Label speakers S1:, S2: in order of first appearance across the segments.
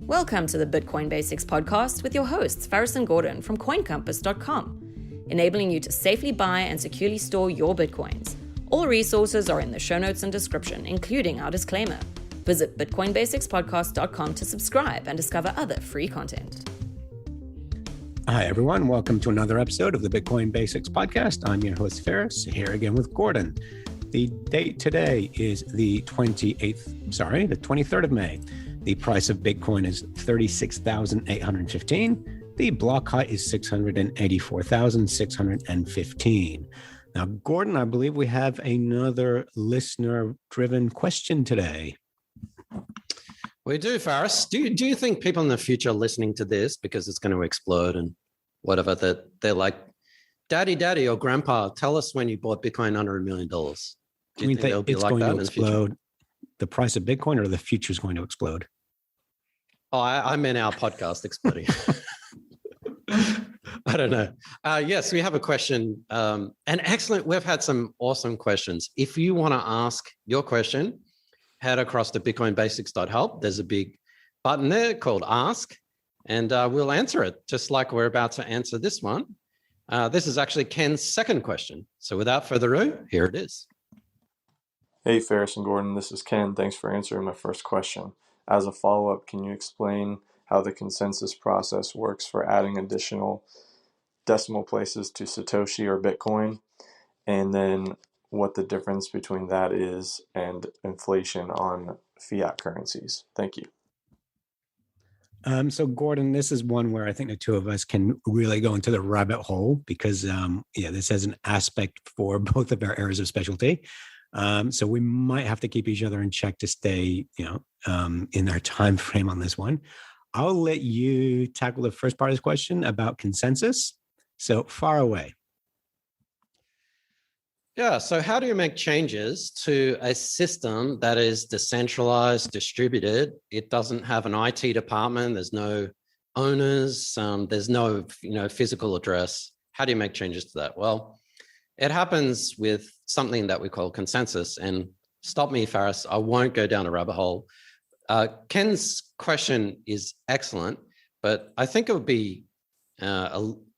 S1: Welcome to the Bitcoin Basics podcast with your hosts, Faris and Gordon from CoinCompass.com, enabling you to safely buy and securely store your Bitcoins. All resources are in the show notes and description, including our disclaimer. Visit BitcoinBasicsPodcast.com to subscribe and discover other free content.
S2: Hi, everyone. Welcome to another episode of the Bitcoin Basics podcast. I'm your host, Faris, here again with Gordon. The date today is the 23rd of May. The price of Bitcoin is $36,815. The block height is 684,615. Now, Gordon, I believe we have another listener-driven question today.
S3: We do, Faris. Do you think people in the future listening to this, because it's going to explode and whatever, that they're like, Daddy, or Grandpa, tell us when you bought Bitcoin under $1 million? Do you think they'll be
S2: it's
S3: like
S2: going
S3: that
S2: to
S3: in the
S2: explode?
S3: future?
S2: The price of Bitcoin or the future is going to explode?
S3: Oh, I meant our podcast exploding. I don't know. Yes, we have a question. And excellent. We've had some awesome questions. If you want to ask your question, head across to bitcoinbasics.help. There's a big button there called Ask, and we'll answer it, just like we're about to answer this one. This is actually Ken's second question. So without further ado, here it is.
S4: Hey, Faris and Gordon, this is Ken. Thanks for answering my first question. As a follow-up, can you explain how the consensus process works for adding additional decimal places to Satoshi or Bitcoin, and then what the difference between that is and inflation on fiat currencies? Thank you.
S2: So, Gordon, this is one where I think the two of us can really go into the rabbit hole because, this has an aspect for both of our areas of specialty. So we might have to keep each other in check to stay, in our time frame on this one. I'll let you tackle the first part of this question about consensus. So far away.
S3: Yeah. So how do you make changes to a system that is decentralized, distributed? It doesn't have an IT department. There's no owners. There's no, physical address. How do you make changes to that? Well, it happens with something that we call consensus. And stop me, Faris, I won't go down a rabbit hole. Ken's question is excellent, but I think it would be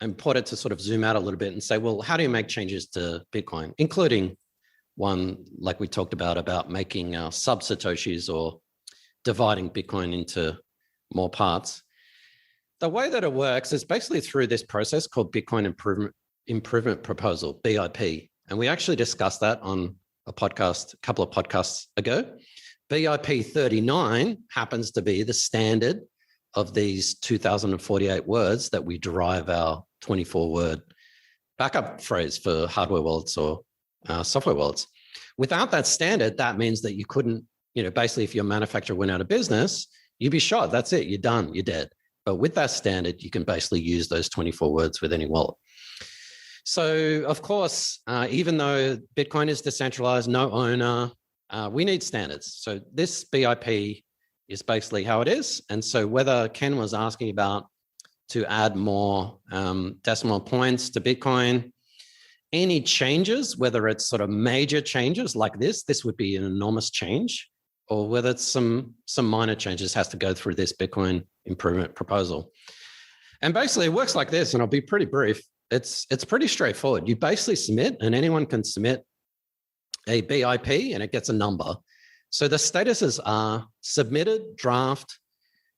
S3: important to sort of zoom out a little bit and say, well, how do you make changes to Bitcoin, including one like we talked about making sub-Satoshis or dividing Bitcoin into more parts? The way that it works is basically through this process called Bitcoin Improvement Proposal, BIP. And we actually discussed that on a couple of podcasts ago. BIP 39 happens to be the standard of these 2048 words that we derive our 24-word backup phrase for hardware wallets or software wallets. Without that standard, that means that you couldn't, basically if your manufacturer went out of business, you'd be shot. That's it. You're done. You're dead. But with that standard, you can basically use those 24 words with any wallet. So, of course, even though Bitcoin is decentralized, no owner, we need standards. So this BIP is basically how it is. And so whether Ken was asking about to add more decimal points to Bitcoin, any changes, whether it's sort of major changes like this would be an enormous change, or whether it's some minor changes, has to go through this Bitcoin Improvement Proposal. And basically it works like this, and I'll be pretty brief. It's pretty straightforward. You basically submit, and anyone can submit a BIP, and it gets a number. So the statuses are submitted, draft.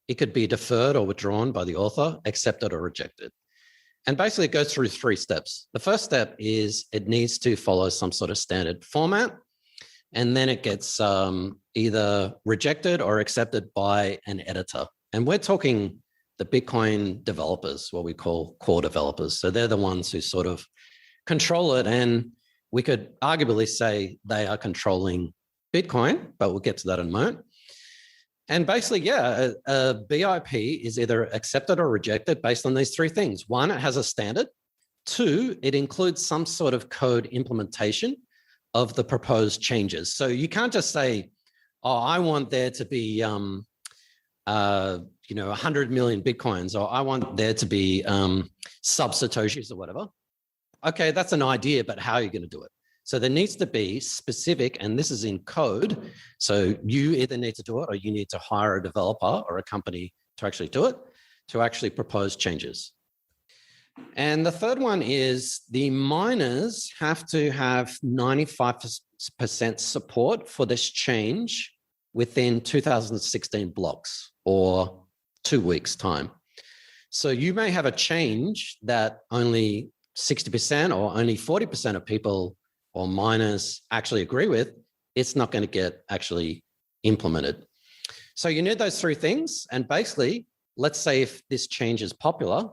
S3: It could be deferred or withdrawn by the author, accepted or rejected. And basically it goes through 3 steps. The first step is it needs to follow some sort of standard format, and then it gets either rejected or accepted by an editor. And we're talking the Bitcoin developers, what we call core developers. So they're the ones who sort of control it. And we could arguably say they are controlling Bitcoin, but we'll get to that in a moment. And basically, a BIP is either accepted or rejected based on these 3 things. 1, it has a standard. 2, it includes some sort of code implementation of the proposed changes. So you can't just say, oh, I want there to be 100 million Bitcoins, or I want there to be sub-Satoshis or whatever. Okay, that's an idea, but how are you going to do it? So there needs to be specific, and this is in code. So you either need to do it or you need to hire a developer or a company to actually do it, to actually propose changes. And the third one is the miners have to have 95% support for this change within 2016 blocks or 2 weeks' time. So you may have a change that only 60% or only 40% of people or miners actually agree with. It's not going to get actually implemented. So you need those three things. And basically, let's say if this change is popular,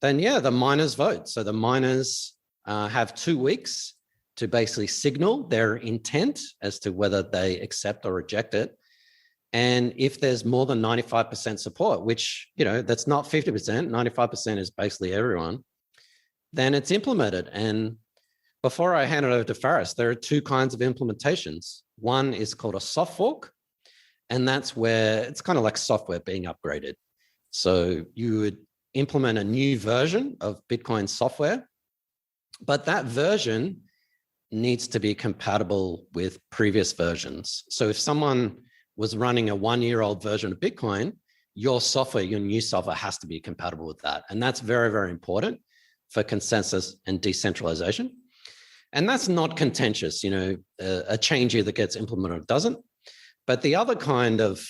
S3: then yeah, the miners vote. So the miners have 2 weeks to basically signal their intent as to whether they accept or reject it. And if there's more than 95% support, which, that's not 50%, 95% is basically everyone, then it's implemented. And before I hand it over to Faris, there are two kinds of implementations. One is called a soft fork, and that's where it's kind of like software being upgraded. So you would implement a new version of Bitcoin software, but that version needs to be compatible with previous versions. So if someone was running a 1-year-old version of Bitcoin, your software, your new software has to be compatible with that. And that's very, very important for consensus and decentralization. And that's not contentious, a change either gets implemented or doesn't. But the other kind of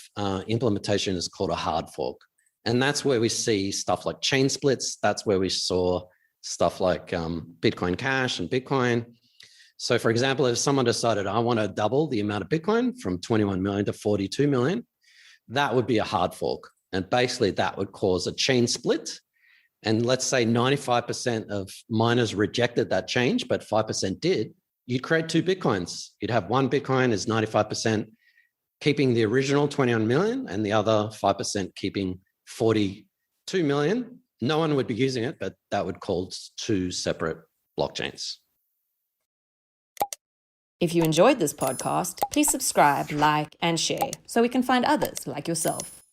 S3: implementation is called a hard fork. And that's where we see stuff like chain splits. That's where we saw stuff like Bitcoin Cash and Bitcoin. So for example, if someone decided, I want to double the amount of Bitcoin from 21 million to 42 million, that would be a hard fork. And basically that would cause a chain split. And let's say 95% of miners rejected that change, but 5% did, you'd create two Bitcoins. You'd have one Bitcoin is 95% keeping the original 21 million and the other 5% keeping 42 million. No one would be using it, but that would cause two separate blockchains.
S1: If you enjoyed this podcast, please subscribe, like, and share so we can find others like yourself.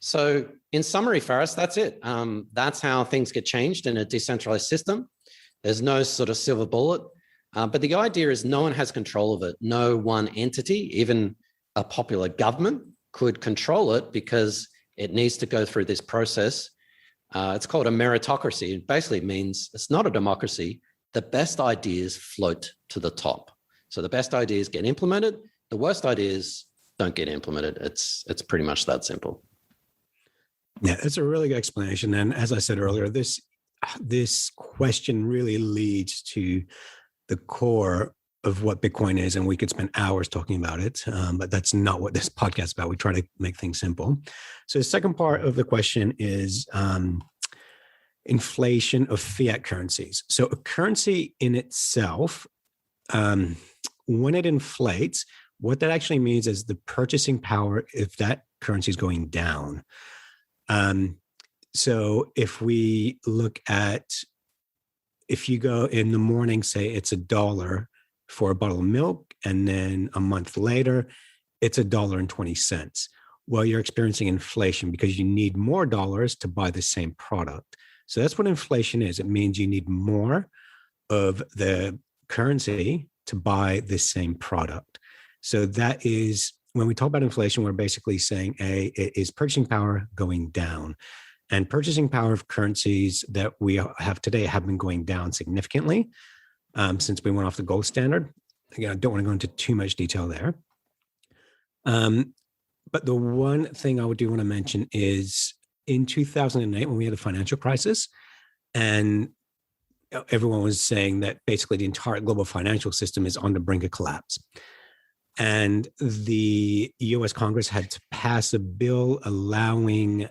S3: So in summary, Faris, that's it. That's how things get changed in a decentralized system. There's no sort of silver bullet, but the idea is no one has control of it. No one entity, even a popular government, could control it because it needs to go through this process. It's called a meritocracy. It basically means it's not a democracy. The best ideas float to the top. So the best ideas get implemented. The worst ideas don't get implemented. It's pretty much that simple.
S2: Yeah, that's a really good explanation. And as I said earlier, this question really leads to the core of what Bitcoin is, and we could spend hours talking about it, but that's not what this podcast is about. We try to make things simple. So the second part of the question is inflation of fiat currencies. So a currency in itself, when it inflates, what that actually means is the purchasing power if that currency is going down. So if we look at, if you go in the morning, say it's $1 for a bottle of milk, and then a month later, it's $1.20. Well, you're experiencing inflation because you need more dollars to buy the same product. So that's what inflation is. It means you need more of the currency to buy the same product. So that is, when we talk about inflation, we're basically saying, it is purchasing power going down. And purchasing power of currencies that we have today have been going down significantly since we went off the gold standard. Again, I don't want to go into too much detail there. But the one thing I do want to mention is in 2008, when we had the financial crisis, and everyone was saying that basically the entire global financial system is on the brink of collapse. And the US Congress had to pass a bill allowing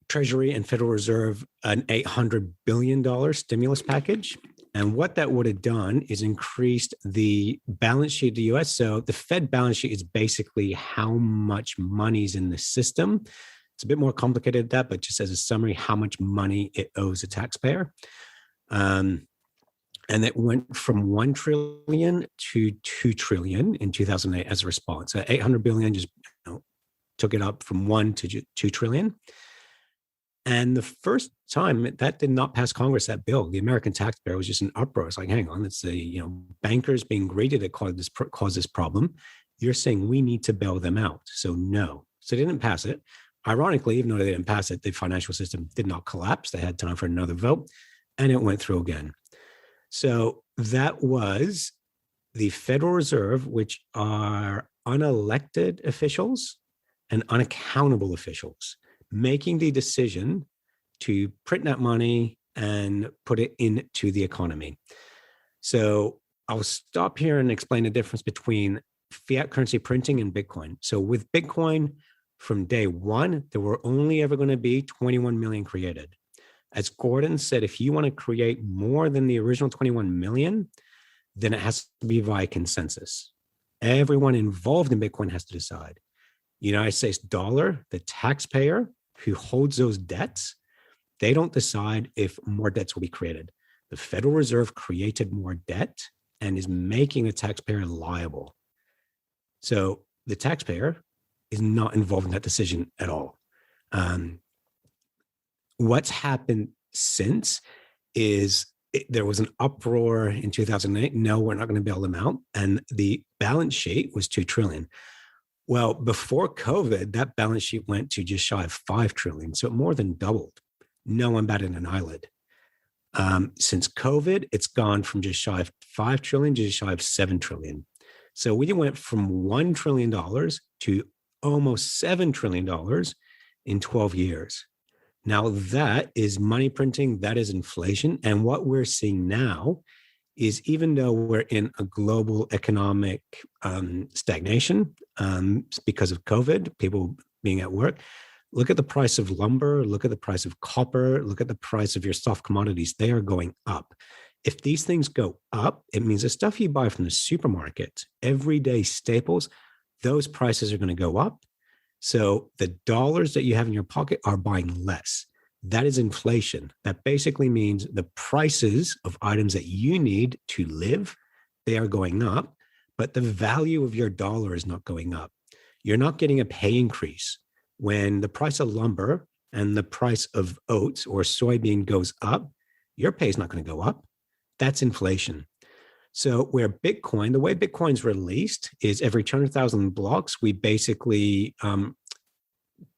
S2: Treasury and Federal Reserve an $800 billion stimulus package. And what that would have done is increased the balance sheet of the US. So the Fed balance sheet is basically how much money's in the system. It's a bit more complicated than that, but just as a summary, how much money it owes a taxpayer. And it went from 1 trillion to 2 trillion in 2008 as a response. So 800 billion just took it up from 1 to 2 trillion. And the first time that did not pass Congress, that bill, the American taxpayer was just an uproar. It's like, hang on, it's the bankers being greedy that caused this problem. You're saying we need to bail them out. So no. So they didn't pass it. Ironically, even though they didn't pass it, the financial system did not collapse. They had time for another vote, and it went through again. So that was the Federal Reserve, which are unelected officials and unaccountable officials, making the decision to print that money and put it into the economy. So I'll stop here and explain the difference between fiat currency printing and Bitcoin. So with Bitcoin, from day one, there were only ever going to be 21 million created. As Gordon said, if you want to create more than the original 21 million, then it has to be via consensus. Everyone involved in Bitcoin has to decide. United States dollar, the taxpayer who holds those debts, they don't decide if more debts will be created. The Federal Reserve created more debt and is making the taxpayer liable. So the taxpayer is not involved in that decision at all. What's happened since is there was an uproar in 2008. No, we're not going to bail them out. And the balance sheet was 2 trillion. Well, before COVID, that balance sheet went to just shy of 5 trillion. So it more than doubled. No one batted an eyelid. Since COVID, it's gone from just shy of 5 trillion to just shy of 7 trillion. So we went from $1 trillion to almost $7 trillion in 12 years. Now that is money printing, that is inflation. And what we're seeing now is, even though we're in a global economic stagnation because of COVID, people being at work, look at the price of lumber, look at the price of copper, look at the price of your soft commodities. They are going up. If these things go up, it means the stuff you buy from the supermarket, everyday staples, those prices are going to go up. So the dollars that you have in your pocket are buying less. That is inflation. That basically means the prices of items that you need to live, they are going up, but the value of your dollar is not going up. You're not getting a pay increase. When the price of lumber and the price of oats or soybean goes up, your pay is not going to go up. That's inflation. So where Bitcoin, the way Bitcoin's released is every 200,000 blocks, we basically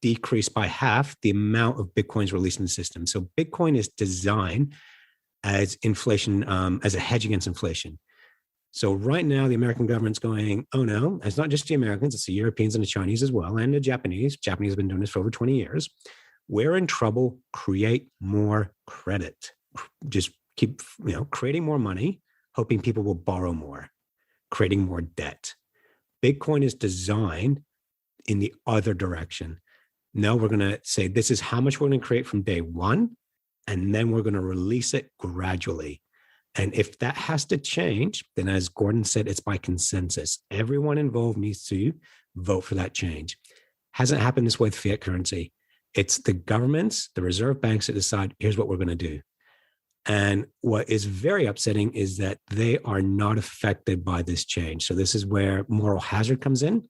S2: decrease by half the amount of Bitcoins released in the system. So Bitcoin is designed as inflation, as a hedge against inflation. So right now, the American government's going, oh no, it's not just the Americans, it's the Europeans and the Chinese as well, and the Japanese. Japanese have been doing this for over 20 years. We're in trouble. Create more credit. Just keep, creating more money, hoping people will borrow more, creating more debt. Bitcoin is designed in the other direction. No, we're going to say this is how much we're going to create from day one, and then we're going to release it gradually. And if that has to change, then as Gordon said, it's by consensus. Everyone involved needs to vote for that change. Hasn't happened this way with fiat currency. It's the governments, the reserve banks that decide, here's what we're going to do. And what is very upsetting is that they are not affected by this change. So this is where moral hazard comes in.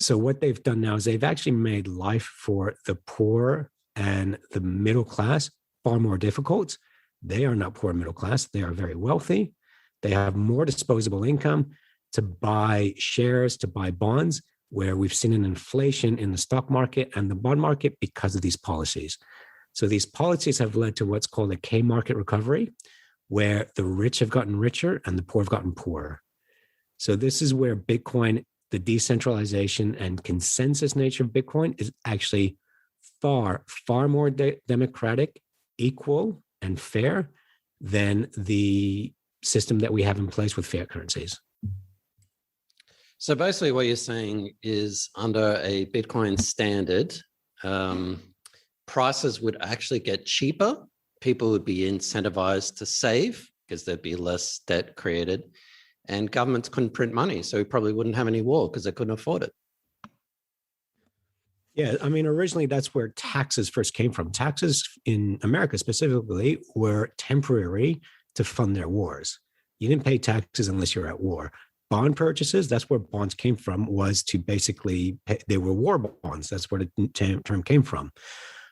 S2: So what they've done now is they've actually made life for the poor and the middle class far more difficult. They are not poor middle class. They are very wealthy. They have more disposable income to buy shares, to buy bonds, where we've seen an inflation in the stock market and the bond market because of these policies. So these policies have led to what's called a K-market recovery, where the rich have gotten richer and the poor have gotten poorer. So this is where Bitcoin, the decentralization and consensus nature of Bitcoin, is actually far, far more democratic, equal, and fair than the system that we have in place with fiat currencies.
S3: So basically what you're saying is, under a Bitcoin standard, prices would actually get cheaper. People would be incentivized to save because there'd be less debt created, and governments couldn't print money. So we probably wouldn't have any war because they couldn't afford it.
S2: Yeah, I mean, originally that's where taxes first came from. Taxes in America specifically were temporary to fund their wars. You didn't pay taxes unless you're at war. Bond purchases, that's where bonds came from, was to basically pay, they were war bonds. That's where the term came from.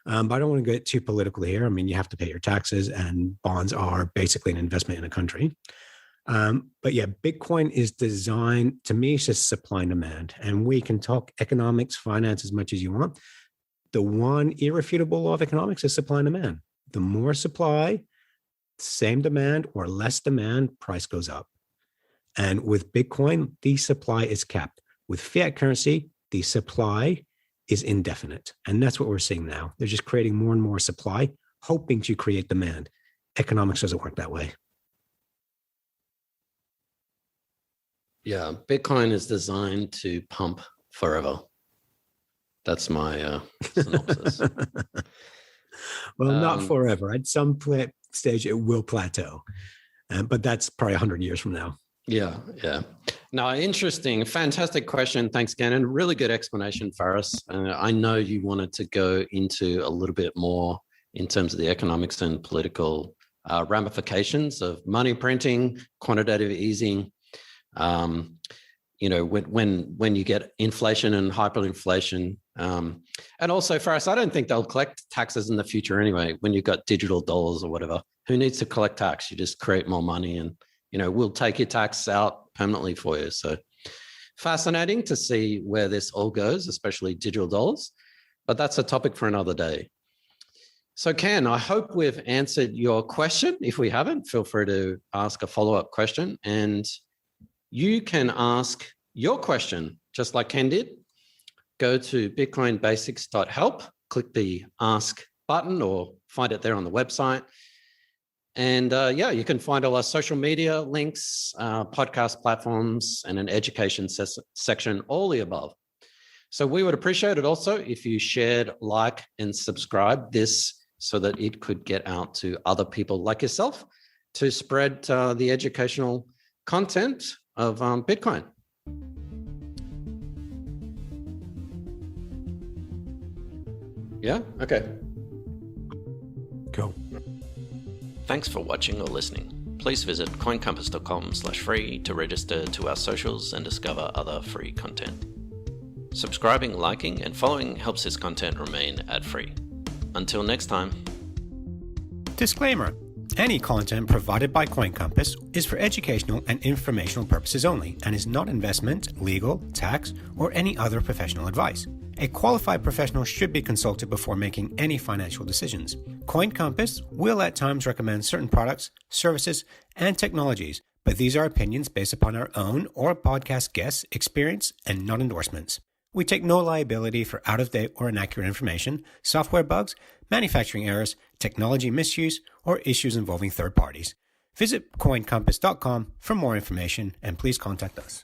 S2: But I don't want to get too political here. I mean, you have to pay your taxes, and bonds are basically an investment in a country. But yeah, Bitcoin is designed, to me, it's just supply and demand. And we can talk economics, finance as much as you want. The one irrefutable law of economics is supply and demand. The more supply, same demand or less demand, price goes up. And with Bitcoin, the supply is capped. With fiat currency, the supply is indefinite. And that's what we're seeing now. They're just creating more and more supply, hoping to create demand. Economics doesn't work that way.
S3: Yeah, Bitcoin is designed to pump forever. That's my synopsis.
S2: Well, not forever. At some stage, it will plateau. But that's probably 100 years from now.
S3: Yeah. No, interesting. Fantastic question. Thanks, Gannon. Really good explanation, Faris. I know you wanted to go into a little bit more in terms of the economics and political ramifications of money printing, quantitative easing. When you get inflation and hyperinflation, and also, Faris, I don't think they'll collect taxes in the future anyway. When you've got digital dollars or whatever, who needs to collect tax? You just create more money, and we'll take your tax out permanently for you. So fascinating to see where this all goes, especially digital dollars. But that's a topic for another day. So, Ken, I hope we've answered your question. If we haven't, feel free to ask a follow-up question, and you can ask your question just like Ken did. Go to bitcoinbasics.help, click the ask button or find it there on the website. And you can find all our social media links, podcast platforms, and an education section, all the above. So we would appreciate it also if you shared, like, and subscribe this so that it could get out to other people like yourself to spread the educational content of Bitcoin. Yeah? Okay.
S2: Cool.
S5: Thanks for watching or listening. Please visit coincompass.com/free to register to our socials and discover other free content. Subscribing, liking, and following helps this content remain ad-free. Until next time.
S2: Disclaimer. Any content provided by Coin Compass is for educational and informational purposes only and is not investment, legal, tax, or any other professional advice. A qualified professional should be consulted before making any financial decisions. Coin Compass will at times recommend certain products, services, and technologies, but these are opinions based upon our own or podcast guests' experience and not endorsements. We take no liability for out-of-date or inaccurate information, software bugs, manufacturing errors, technology misuse, or issues involving third parties. Visit coincompass.com for more information and please contact us.